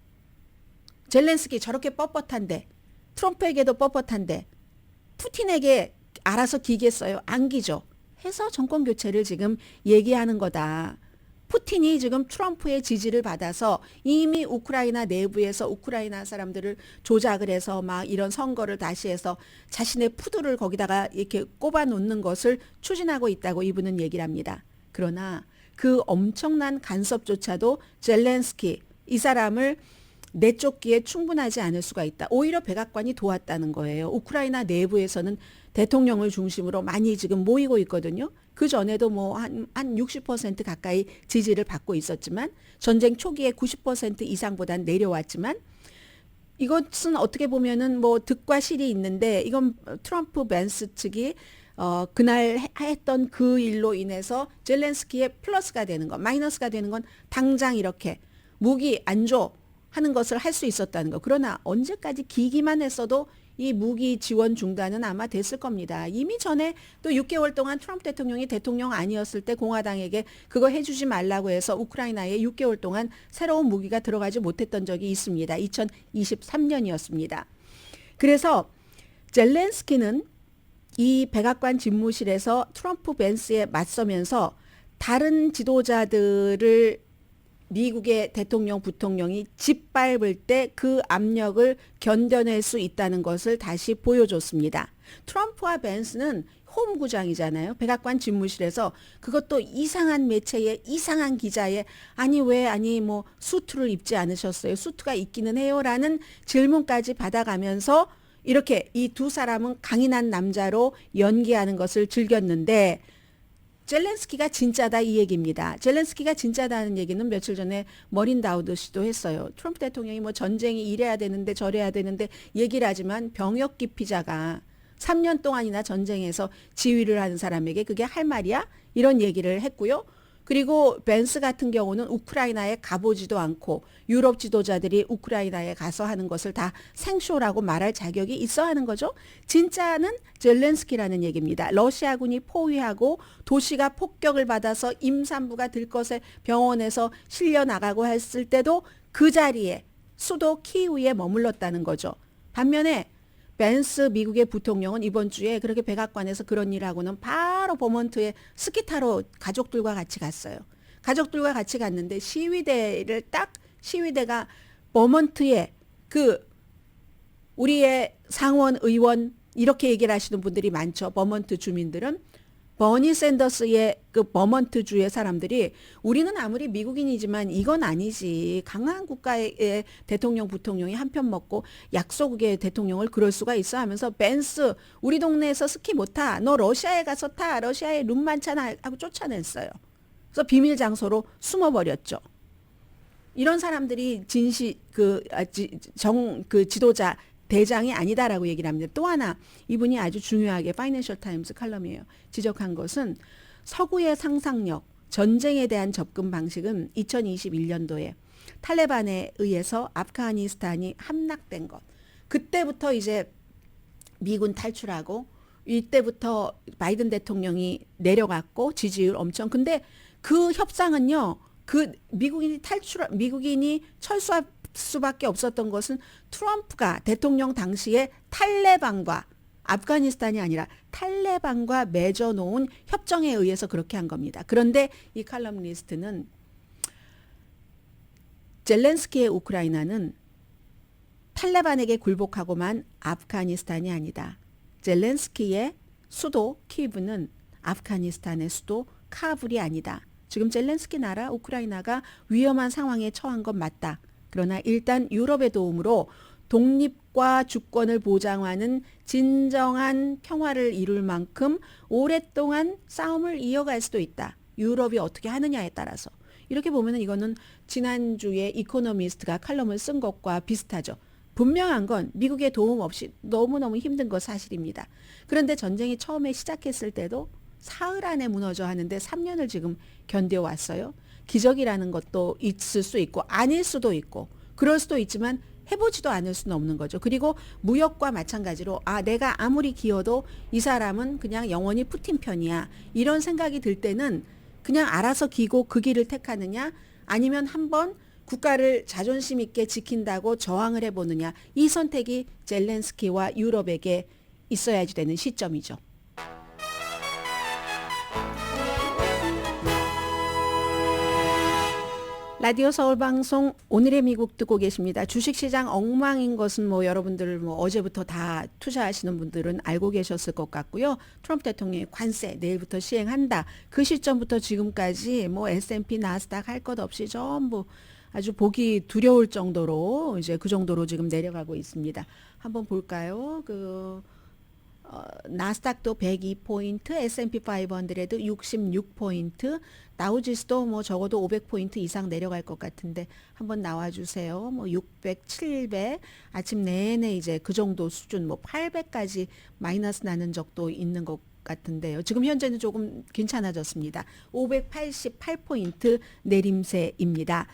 젤렌스키 저렇게 뻣뻣한데 트럼프에게도 뻣뻣한데 푸틴에게 알아서 기겠어요? 안 기죠. 해서 정권 교체를 지금 얘기하는 거다. 푸틴이 지금 트럼프의 지지를 받아서 이미 우크라이나 내부에서 우크라이나 사람들을 조작을 해서 막 이런 선거를 다시 해서 자신의 푸드를 거기다가 이렇게 꼽아 놓는 것을 추진하고 있다고 이분은 얘기를 합니다. 그러나 그 엄청난 간섭조차도 젤렌스키 이 사람을 내쫓기에 충분하지 않을 수가 있다. 오히려 백악관이 도왔다는 거예요. 우크라이나 내부에서는 대통령을 중심으로 많이 지금 모이고 있거든요. 그 전에도 뭐 한 60% 가까이 지지를 받고 있었지만 전쟁 초기에 90% 이상보단 내려왔지만 이것은 어떻게 보면은 뭐 득과 실이 있는데 이건 트럼프 벤스 측이 그날 했던 그 일로 인해서 젤렌스키의 플러스가 되는 것, 마이너스가 되는 건 당장 이렇게 무기 안 줘 하는 것을 할 수 있었다는 거. 그러나 언제까지 기기만 했어도 이 무기 지원 중단은 아마 됐을 겁니다. 이미 전에 또 6개월 동안 트럼프 대통령이 대통령 아니었을 때 공화당에게 그거 해주지 말라고 해서 우크라이나에 6개월 동안 새로운 무기가 들어가지 못했던 적이 있습니다. 2023년이었습니다. 그래서 젤렌스키는 이 백악관 집무실에서 트럼프 벤스에 맞서면서 다른 지도자들을 미국의 대통령, 부통령이 짓밟을 때 그 압력을 견뎌낼 수 있다는 것을 다시 보여줬습니다. 트럼프와 벤스는 홈구장이잖아요. 백악관 집무실에서 그것도 이상한 매체에 이상한 기자에 아니 뭐 수트를 입지 않으셨어요. 수트가 있기는 해요라는 질문까지 받아가면서 이렇게 이 두 사람은 강인한 남자로 연기하는 것을 즐겼는데 젤렌스키가 진짜다 이 얘기입니다. 젤렌스키가 진짜다는 얘기는 며칠 전에 머린 다우드 씨도 했어요. 트럼프 대통령이 뭐 전쟁이 이래야 되는데 저래야 되는데 얘기를 하지만 병역 기피자가 3년 동안이나 전쟁에서 지휘를 하는 사람에게 그게 할 말이야? 이런 얘기를 했고요. 그리고 벤스 같은 경우는 우크라이나에 가보지도 않고 유럽 지도자들이 우크라이나에 가서 하는 것을 다 생쇼라고 말할 자격이 있어 하는 거죠. 진짜는 젤렌스키라는 얘기입니다. 러시아군이 포위하고 도시가 폭격을 받아서 임산부가 들것에 병원에서 실려 나가고 했을 때도 그 자리에 수도 키이우에 머물렀다는 거죠. 반면에 벤스 미국의 부통령은 이번 주에 그렇게 백악관에서 그런 일을 하고는 바로 버몬트에 스키 타러 가족들과 같이 갔어요. 가족들과 같이 갔는데 시위대가 버몬트에 그 우리의 상원 의원 이렇게 얘기를 하시는 분들이 많죠. 버몬트 주민들은 버니 샌더스의 그 버몬트 주의 사람들이 우리는 아무리 미국인이지만 이건 아니지. 강한 국가의 대통령 부통령이 한편 먹고 약소국의 대통령을 그럴 수가 있어 하면서 벤스 우리 동네에서 스키 못 타. 너 러시아에 가서 타. 러시아에 룸 많잖아 하고 쫓아냈어요. 그래서 비밀 장소로 숨어버렸죠. 이런 사람들이 지도자 대장이 아니다라고 얘기를 합니다. 또 하나 이분이 아주 중요하게 파이낸셜 타임스 칼럼이에요. 지적한 것은 서구의 상상력, 전쟁에 대한 접근 방식은 2021년도에 탈레반에 의해서 아프가니스탄이 함락된 것. 그때부터 이제 미군 탈출하고 이때부터 바이든 대통령이 내려갔고 지지율 엄청. 근데 그 협상은요. 그 미국인이 철수할 수밖에 없었던 것은 트럼프가 대통령 당시에 탈레반과 아프가니스탄이 아니라 탈레반과 맺어놓은 협정에 의해서 그렇게 한 겁니다. 그런데 이 칼럼니스트는 젤렌스키의 우크라이나는 탈레반에게 굴복하고만 아프가니스탄이 아니다. 젤렌스키의 수도 키예브는 아프가니스탄의 수도 카불이 아니다. 지금 젤렌스키 나라 우크라이나가 위험한 상황에 처한 건 맞다. 그러나 일단 유럽의 도움으로 독립과 주권을 보장하는 진정한 평화를 이룰 만큼 오랫동안 싸움을 이어갈 수도 있다. 유럽이 어떻게 하느냐에 따라서. 이렇게 보면 이거는 지난주에 이코노미스트가 칼럼을 쓴 것과 비슷하죠. 분명한 건 미국의 도움 없이 너무너무 힘든 것 사실입니다. 그런데 전쟁이 처음에 시작했을 때도 사흘 안에 무너져 하는데 3년을 지금 견뎌왔어요. 기적이라는 것도 있을 수 있고 아닐 수도 있고 그럴 수도 있지만 해보지도 않을 수는 없는 거죠. 그리고 무역과 마찬가지로 내가 아무리 기어도 이 사람은 그냥 영원히 푸틴 편이야. 이런 생각이 들 때는 그냥 알아서 기고 그 길을 택하느냐 아니면 한번 국가를 자존심 있게 지킨다고 저항을 해보느냐. 이 선택이 젤렌스키와 유럽에게 있어야지 되는 시점이죠. 라디오 서울방송 오늘의 미국 듣고 계십니다. 주식시장 엉망인 것은 뭐 여러분들 뭐 어제부터 다 투자하시는 분들은 알고 계셨을 것 같고요. 트럼프 대통령이 관세 내일부터 시행한다. 그 시점부터 지금까지 뭐 S&P 나스닥 할 것 없이 전부 아주 보기 두려울 정도로 이제 그 정도로 지금 내려가고 있습니다. 한번 볼까요? 나스닥도 102포인트, S&P 500도 66포인트, 다우지수도 뭐 적어도 500포인트 이상 내려갈 것 같은데 한번 나와주세요. 뭐 600, 700, 아침 내내 이제 그 정도 수준, 뭐 800까지 마이너스 나는 적도 있는 것 같은데요. 지금 현재는 조금 괜찮아졌습니다. 588포인트 내림세입니다.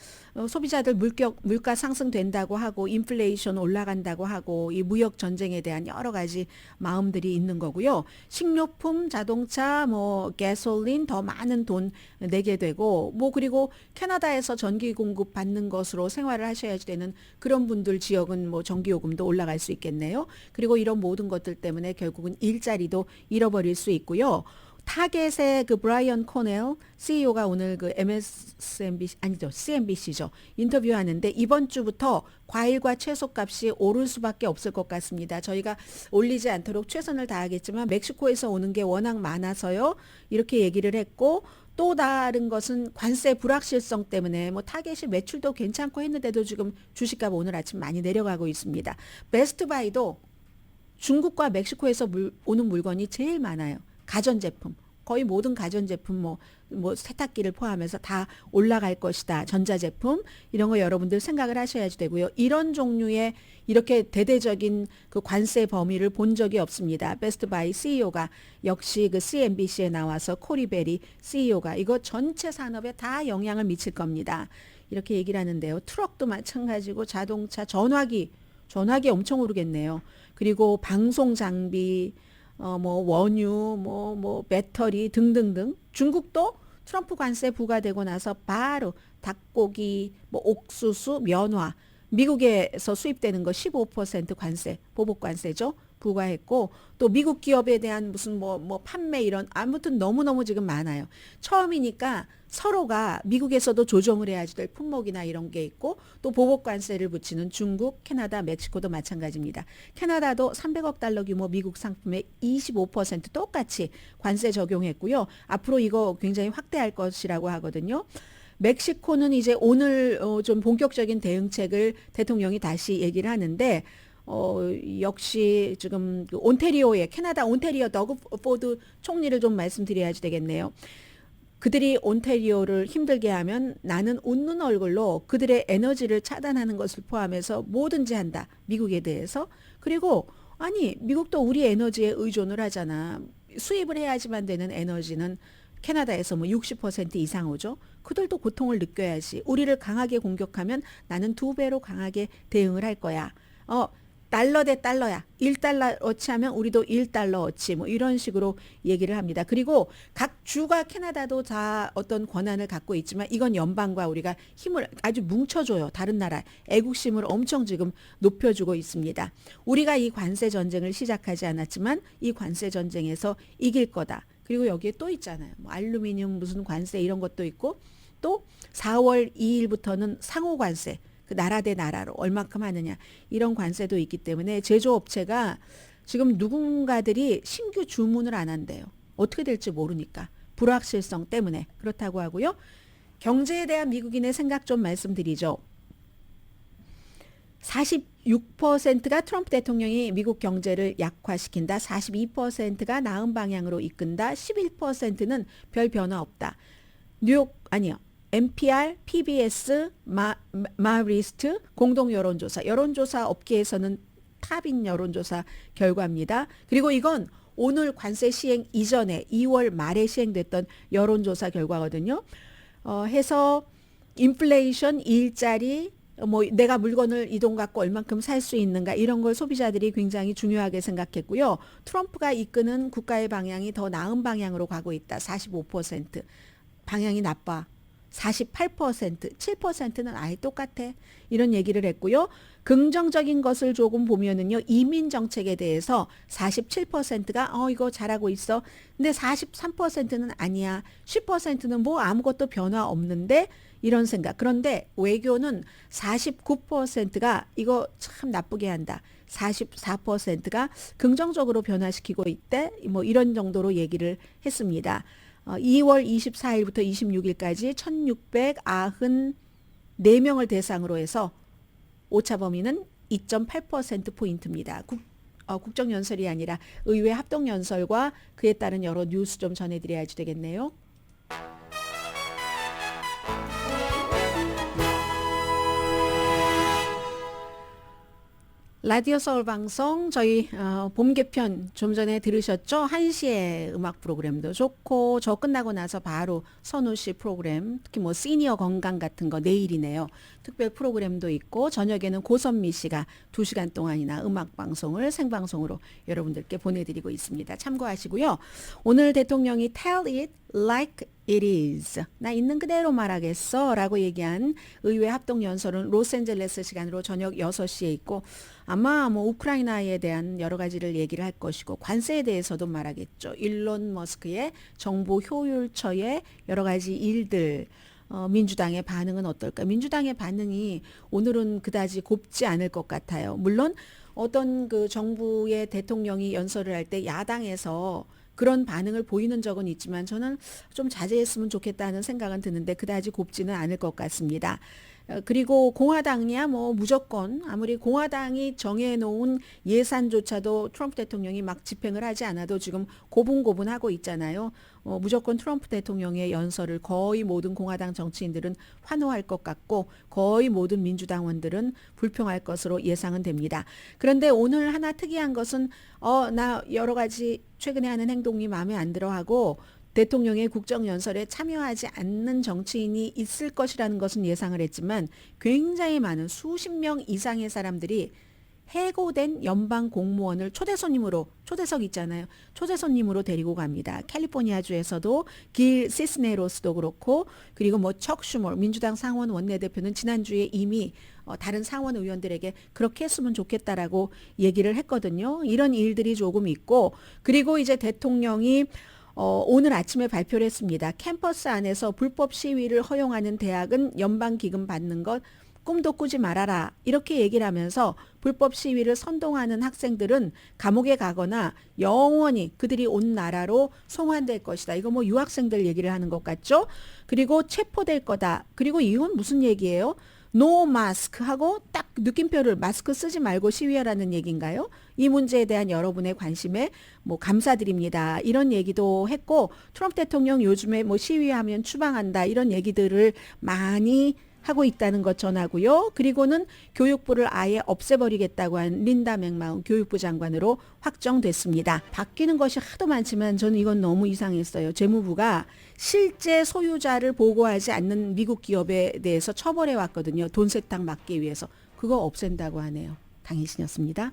소비자들 물가 상승된다고 하고 인플레이션 올라간다고 하고 이 무역 전쟁에 대한 여러 가지 마음들이 있는 거고요. 식료품, 자동차, 뭐 가솔린 더 많은 돈 내게 되고 뭐 그리고 캐나다에서 전기 공급 받는 것으로 생활을 하셔야지 되는 그런 분들 지역은 뭐 전기요금도 올라갈 수 있겠네요. 그리고 이런 모든 것들 때문에 결국은 일자리도 잃어버릴 수 있고요. 타겟의 그 브라이언 코넬 CEO가 오늘 그 MSNBC 아니죠 CNBC죠 인터뷰하는데 이번 주부터 과일과 채소값이 오를 수밖에 없을 것 같습니다. 저희가 올리지 않도록 최선을 다하겠지만 멕시코에서 오는 게 워낙 많아서요 이렇게 얘기를 했고 또 다른 것은 관세 불확실성 때문에 뭐 타겟이 매출도 괜찮고 했는데도 지금 주식값 오늘 아침 많이 내려가고 있습니다. 베스트바이도 중국과 멕시코에서 오는 물건이 제일 많아요. 가전제품, 거의 모든 가전제품 뭐 세탁기를 포함해서 다 올라갈 것이다. 전자제품 이런 거 여러분들 생각을 하셔야지 되고요. 이런 종류의 이렇게 대대적인 그 관세 범위를 본 적이 없습니다. 베스트바이 CEO가 역시 그 CNBC에 나와서 코리베리 CEO가 이거 전체 산업에 다 영향을 미칠 겁니다. 이렇게 얘기를 하는데요. 트럭도 마찬가지고 자동차, 전화기 엄청 오르겠네요. 그리고 방송 장비 뭐 원유, 뭐 배터리 등등등. 중국도 트럼프 관세 부과되고 나서 바로 닭고기, 뭐 옥수수, 면화, 미국에서 수입되는 거 15% 관세, 보복 관세죠. 부과했고 또 미국 기업에 대한 무슨 뭐 판매 이런 아무튼 너무너무 지금 많아요. 처음이니까 서로가 미국에서도 조정을 해야지 될 품목이나 이런 게 있고 또 보복 관세를 붙이는 중국, 캐나다, 멕시코도 마찬가지입니다. 캐나다도 300억 달러 규모 미국 상품에 25% 똑같이 관세 적용했고요. 앞으로 이거 굉장히 확대할 것이라고 하거든요. 멕시코는 이제 오늘 좀 본격적인 대응책을 대통령이 다시 얘기를 하는데 역시 지금 그 온태리오의 캐나다 온태리오 더그 포드 총리를 좀 말씀드려야지 되겠네요. 그들이 온태리오를 힘들게 하면 나는 웃는 얼굴로 그들의 에너지를 차단하는 것을 포함해서 뭐든지 한다. 미국에 대해서. 그리고 아니 미국도 우리 에너지에 의존을 하잖아. 수입을 해야지만 되는 에너지는 캐나다에서 뭐 60% 이상 오죠. 그들도 고통을 느껴야지. 우리를 강하게 공격하면 나는 2배로 강하게 대응을 할 거야. 달러 대 달러야. 1달러어치 하면 우리도 1달러어치 뭐 이런 식으로 얘기를 합니다. 그리고 각 주가 캐나다도 다 어떤 권한을 갖고 있지만 이건 연방과 우리가 힘을 아주 뭉쳐줘요. 다른 나라 애국심을 엄청 지금 높여주고 있습니다. 우리가 이 관세 전쟁을 시작하지 않았지만 이 관세 전쟁에서 이길 거다. 그리고 여기에 또 있잖아요. 뭐 알루미늄 무슨 관세 이런 것도 있고 또 4월 2일부터는 상호 관세. 그 나라 대 나라로 얼마큼 하느냐 이런 관세도 있기 때문에 제조업체가 지금 누군가들이 신규 주문을 안 한대요. 어떻게 될지 모르니까 불확실성 때문에 그렇다고 하고요. 경제에 대한 미국인의 생각 좀 말씀드리죠. 46%가 트럼프 대통령이 미국 경제를 약화시킨다. 42%가 나은 방향으로 이끈다. 11%는 별 변화 없다. 뉴욕 아니요. NPR, PBS, 마리스트 공동 여론조사. 여론조사 업계에서는 탑인 여론조사 결과입니다. 그리고 이건 오늘 관세 시행 이전에 2월 말에 시행됐던 여론조사 결과거든요. 해서 인플레이션, 일자리, 뭐 내가 물건을 이 돈 갖고 얼만큼 살 수 있는가 이런 걸 소비자들이 굉장히 중요하게 생각했고요. 트럼프가 이끄는 국가의 방향이 더 나은 방향으로 가고 있다. 45%. 방향이 나빠. 48%, 7%는 아예 똑같아. 이런 얘기를 했고요. 긍정적인 것을 조금 보면은요. 이민 정책에 대해서 47%가 이거 잘하고 있어. 근데 43%는 아니야. 10%는 뭐 아무것도 변화 없는데 이런 생각. 그런데 외교는 49%가 이거 참 나쁘게 한다. 44%가 긍정적으로 변화시키고 있대. 뭐 이런 정도로 얘기를 했습니다. 2월 24일부터 26일까지 1694명을 대상으로 해서 오차 범위는 2.8%포인트입니다. 국정연설이 아니라 의회 합동연설과 그에 따른 여러 뉴스 좀 전해드려야지 되겠네요. 라디오 서울 방송 저희 봄 개편 좀 전에 들으셨죠? 1시에 음악 프로그램도 좋고 저 끝나고 나서 바로 선우 씨 프로그램 특히 뭐 시니어 건강 같은 거 내일이네요. 특별 프로그램도 있고 저녁에는 고선미 씨가 2시간 동안이나 음악 방송을 생방송으로 여러분들께 보내드리고 있습니다. 참고하시고요. 오늘 대통령이 tell it like it is. 나 있는 그대로 말하겠어 라고 얘기한 의회 합동연설은 로스앤젤레스 시간으로 저녁 6시에 있고 아마 뭐 우크라이나에 대한 여러 가지를 얘기를 할 것이고 관세에 대해서도 말하겠죠. 일론 머스크의 정보 효율처의 여러 가지 일들 민주당의 반응은 어떨까? 민주당의 반응이 오늘은 그다지 곱지 않을 것 같아요. 물론 어떤 그 정부의 대통령이 연설을 할 때 야당에서 그런 반응을 보이는 적은 있지만 저는 좀 자제했으면 좋겠다는 생각은 드는데 그다지 곱지는 않을 것 같습니다. 그리고 공화당이야 뭐 무조건 아무리 공화당이 정해놓은 예산조차도 트럼프 대통령이 막 집행을 하지 않아도 지금 고분고분하고 있잖아요. 무조건 트럼프 대통령의 연설을 거의 모든 공화당 정치인들은 환호할 것 같고 거의 모든 민주당원들은 불평할 것으로 예상은 됩니다. 그런데 오늘 하나 특이한 것은 나 여러 가지 최근에 하는 행동이 마음에 안 들어하고 대통령의 국정연설에 참여하지 않는 정치인이 있을 것이라는 것은 예상을 했지만 굉장히 많은 수십 명 이상의 사람들이 해고된 연방 공무원을 초대석 있잖아요. 초대 손님으로 데리고 갑니다. 캘리포니아주에서도 길 시스네로스도 그렇고 그리고 뭐 척 슈머 민주당 상원 원내대표는 지난주에 이미 다른 상원 의원들에게 그렇게 했으면 좋겠다라고 얘기를 했거든요. 이런 일들이 조금 있고 그리고 이제 대통령이 오늘 아침에 발표를 했습니다. 캠퍼스 안에서 불법 시위를 허용하는 대학은 연방기금 받는 것 꿈도 꾸지 말아라. 이렇게 얘기를 하면서 불법 시위를 선동하는 학생들은 감옥에 가거나 영원히 그들이 온 나라로 송환될 것이다. 이거 뭐 유학생들 얘기를 하는 것 같죠? 그리고 체포될 거다. 그리고 이건 무슨 얘기예요? 노 마스크 하고 딱 느낌표를 마스크 쓰지 말고 시위하라는 얘기인가요? 이 문제에 대한 여러분의 관심에 뭐 감사드립니다. 이런 얘기도 했고 트럼프 대통령 요즘에 뭐 시위하면 추방한다 이런 얘기들을 많이 하고 있다는 것 전하고요. 그리고는 교육부를 아예 없애버리겠다고 한 린다 맥마운 교육부 장관으로 확정됐습니다. 바뀌는 것이 하도 많지만 저는 이건 너무 이상했어요. 재무부가 실제 소유자를 보고하지 않는 미국 기업에 대해서 처벌해 왔거든요. 돈 세탁 막기 위해서. 그거 없앤다고 하네요. 당신이었습니다.